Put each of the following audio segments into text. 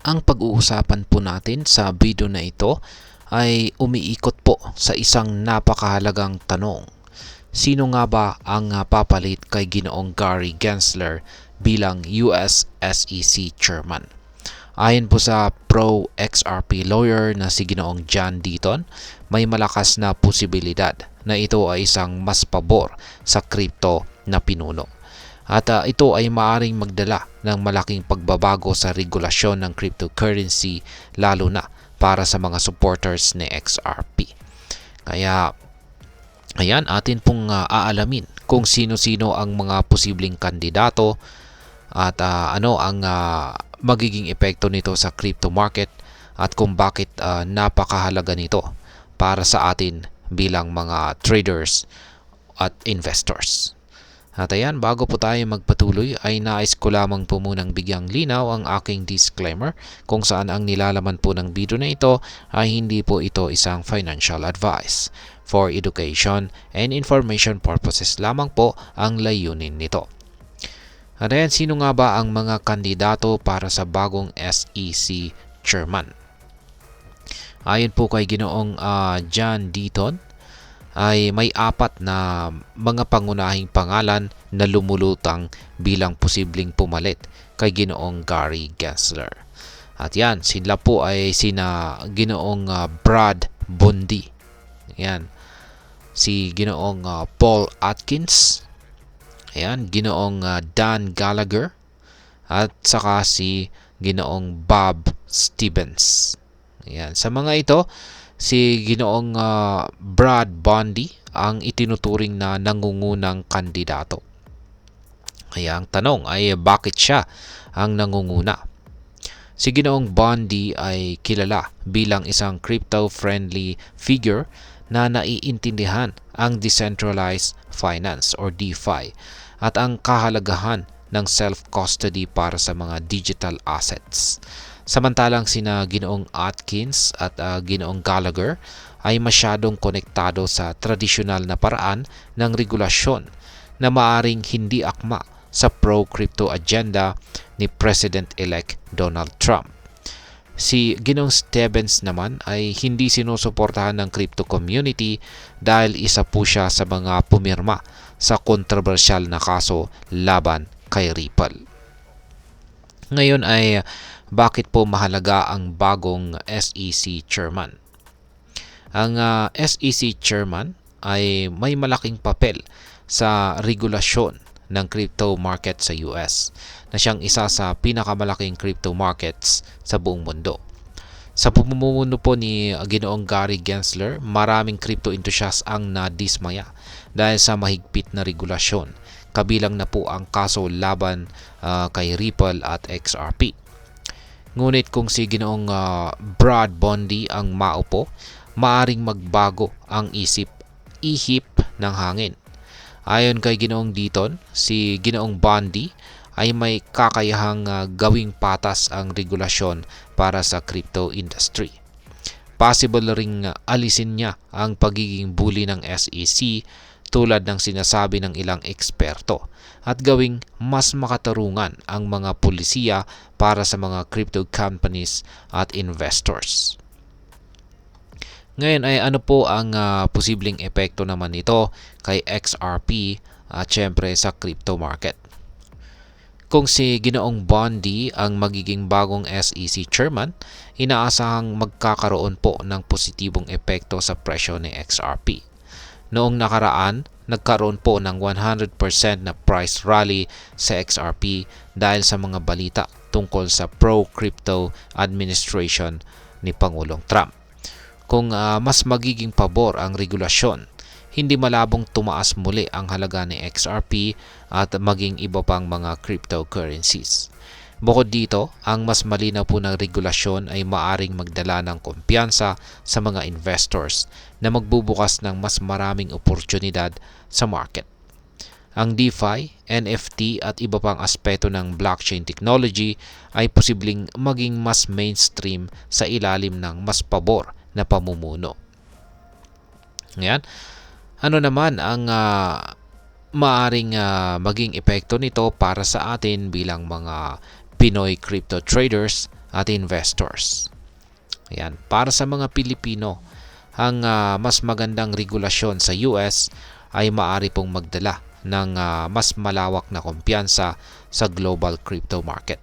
Ang pag-uusapan po natin sa video na ito ay umiikot po sa isang napakahalagang tanong. Sino nga ba ang papalit kay Ginoong Gary Gensler bilang US SEC Chairman? Ayon po sa pro-XRP lawyer na si Ginoong John Deaton, may malakas na posibilidad na ito ay isang mas pabor sa crypto na pinuno. At ito ay maaaring magdala ng malaking pagbabago sa regulasyon ng cryptocurrency, lalo na para sa mga supporters ni XRP. Kaya ayan, atin pong aalamin kung sino-sino ang mga posibleng kandidato at ano ang magiging epekto nito sa crypto market at kung bakit napakahalaga nito para sa atin bilang mga traders at investors. At ayan, bago po tayo magpatuloy ay nais ko lamang po munang bigyang linaw ang aking disclaimer kung saan ang nilalaman po ng video na ito ay hindi po ito isang financial advice. For education and information purposes lamang po ang layunin nito. At ayan, sino nga ba ang mga kandidato para sa bagong SEC Chairman? Ayon po kay Ginoong John Deaton, ay may apat na mga pangunahing pangalan na lumulutang bilang posibleng pumalit kay Ginoong Gary Gensler. At yan, sila po ay sina Ginoong Brad Bondi. Yan. Si Ginoong Paul Atkins. Ayan, Ginoong Dan Gallagher. At saka si Ginoong Bob Stevens. Ayan. Sa mga ito, si Ginoong Brad Bondi ang itinuturing na nangungunang kandidato. Kaya ang tanong ay bakit siya ang nangunguna? Si Ginoong Bondi ay kilala bilang isang crypto-friendly figure na naiintindihan ang decentralized finance or DeFi at ang kahalagahan ng self-custody para sa mga digital assets. Samantalang sina Ginoong Atkins at Ginoong Gallagher ay masyadong konektado sa tradisyonal na paraan ng regulasyon na maaring hindi akma sa pro-crypto agenda ni President-elect Donald Trump. Si Ginoong Stevens naman ay hindi sinusuportahan ng crypto community dahil isa po siya sa mga pumirma sa kontrobersyal na kaso laban kay Ripple. Ngayon ay bakit po mahalaga ang bagong SEC Chairman? Ang SEC Chairman ay may malaking papel sa regulasyon ng crypto market sa US na siyang isa sa pinakamalaking crypto markets sa buong mundo. Sa pamumuno po ni Ginoong Gary Gensler, maraming crypto enthusiasts ang nadismaya dahil sa mahigpit na regulasyon. Kabilang na po ang kaso laban kay Ripple at XRP. Ngunit kung si Ginoong Brad Bondi ang maupo, maaring magbago ang ihip ng hangin. Ayon kay Ginoong Deaton, si Ginoong Bondi ay may kakayahang gawing patas ang regulasyon para sa crypto industry. Possible ring alisin niya ang pagiging bully ng SEC tulad ng sinasabi ng ilang eksperto at gawing mas makatarungan ang mga pulisiya para sa mga crypto companies at investors. Ngayon ay ano po ang posibleng epekto naman nito kay XRP at syempre sa crypto market? Kung si Ginoong Bondi ang magiging bagong SEC Chairman, inaasahang magkakaroon po ng positibong epekto sa presyo ni XRP. Noong nakaraan, nagkaroon po ng 100% na price rally sa XRP dahil sa mga balita tungkol sa pro-crypto administration ni Pangulong Trump. Kung mas magiging pabor ang regulasyon, hindi malabong tumaas muli ang halaga ni XRP at maging iba pang mga cryptocurrencies. Bukod dito, ang mas malinaw po ng regulasyon ay maaring magdala ng kumpiyansa sa mga investors na magbubukas ng mas maraming oportunidad sa market. Ang DeFi, NFT at iba pang aspeto ng blockchain technology ay posibleng maging mas mainstream sa ilalim ng mas pabor na pamumuno. Ngayon, ano naman ang maaring maging epekto nito para sa atin bilang mga Pinoy crypto traders at investors. Ayan, para sa mga Pilipino, ang mas magandang regulasyon sa US ay maaari pong magdala ng mas malawak na kumpiyansa sa global crypto market.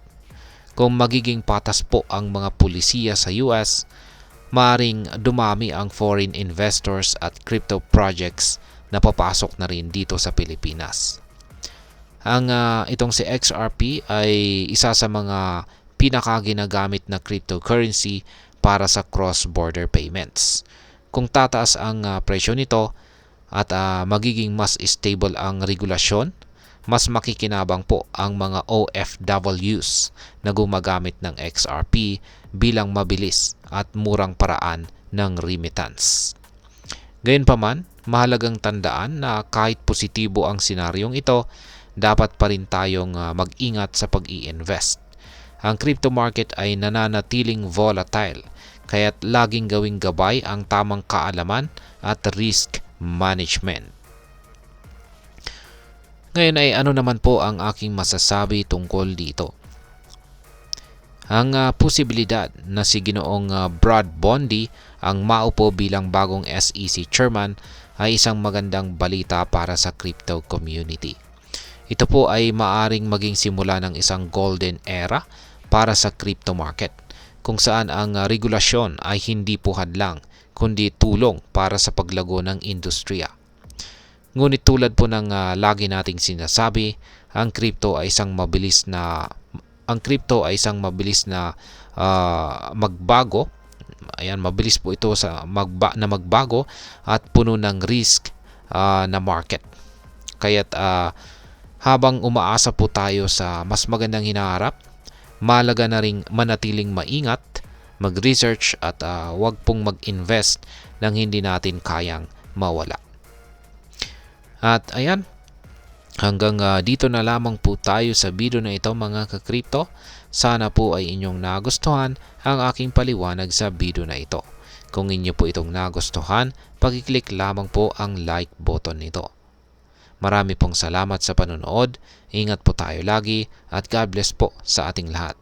Kung magiging patas po ang mga pulisiya sa US, maaring dumami ang foreign investors at crypto projects na papasok na rin dito sa Pilipinas. Itong si XRP ay isa sa mga pinakaginagamit na cryptocurrency para sa cross-border payments. Kung tataas ang presyo nito at magiging mas stable ang regulasyon, mas makikinabang po ang mga OFWs na gumagamit ng XRP bilang mabilis at murang paraan ng remittance. Gayunpaman, mahalagang tandaan na kahit positibo ang senaryong ito, dapat pa rin tayong mag-ingat sa pag-i-invest. Ang crypto market ay nananatiling volatile, kaya't laging gawing gabay ang tamang kaalaman at risk management. Ngayon ay ano naman po ang aking masasabi tungkol dito? Ang posibilidad na si Ginoong Brad Bondi ang maupo bilang bagong SEC chairman ay isang magandang balita para sa crypto community. Ito po ay maaring maging simula ng isang golden era para sa crypto market, kung saan ang regulasyon ay hindi po hadlang kundi tulong para sa paglago ng industriya. Ngunit tulad po ng lagi nating sinasabi, ang crypto ay isang mabilis na magbago. Ayan, mabilis po ito na magbago at puno ng risk na market. Kaya't habang umaasa po tayo sa mas magandang hinaharap, mahalaga na ring manatiling maingat, mag-research at wag pong mag-invest nang hindi natin kayang mawala. At ayan, hanggang dito na lamang po tayo sa video na ito mga ka-crypto. Sana po ay inyong nagustuhan ang aking paliwanag sa video na ito. Kung inyo po itong nagustuhan, pag-click lamang po ang like button nito. Marami pong salamat sa panonood, ingat po tayo lagi at God bless po sa ating lahat.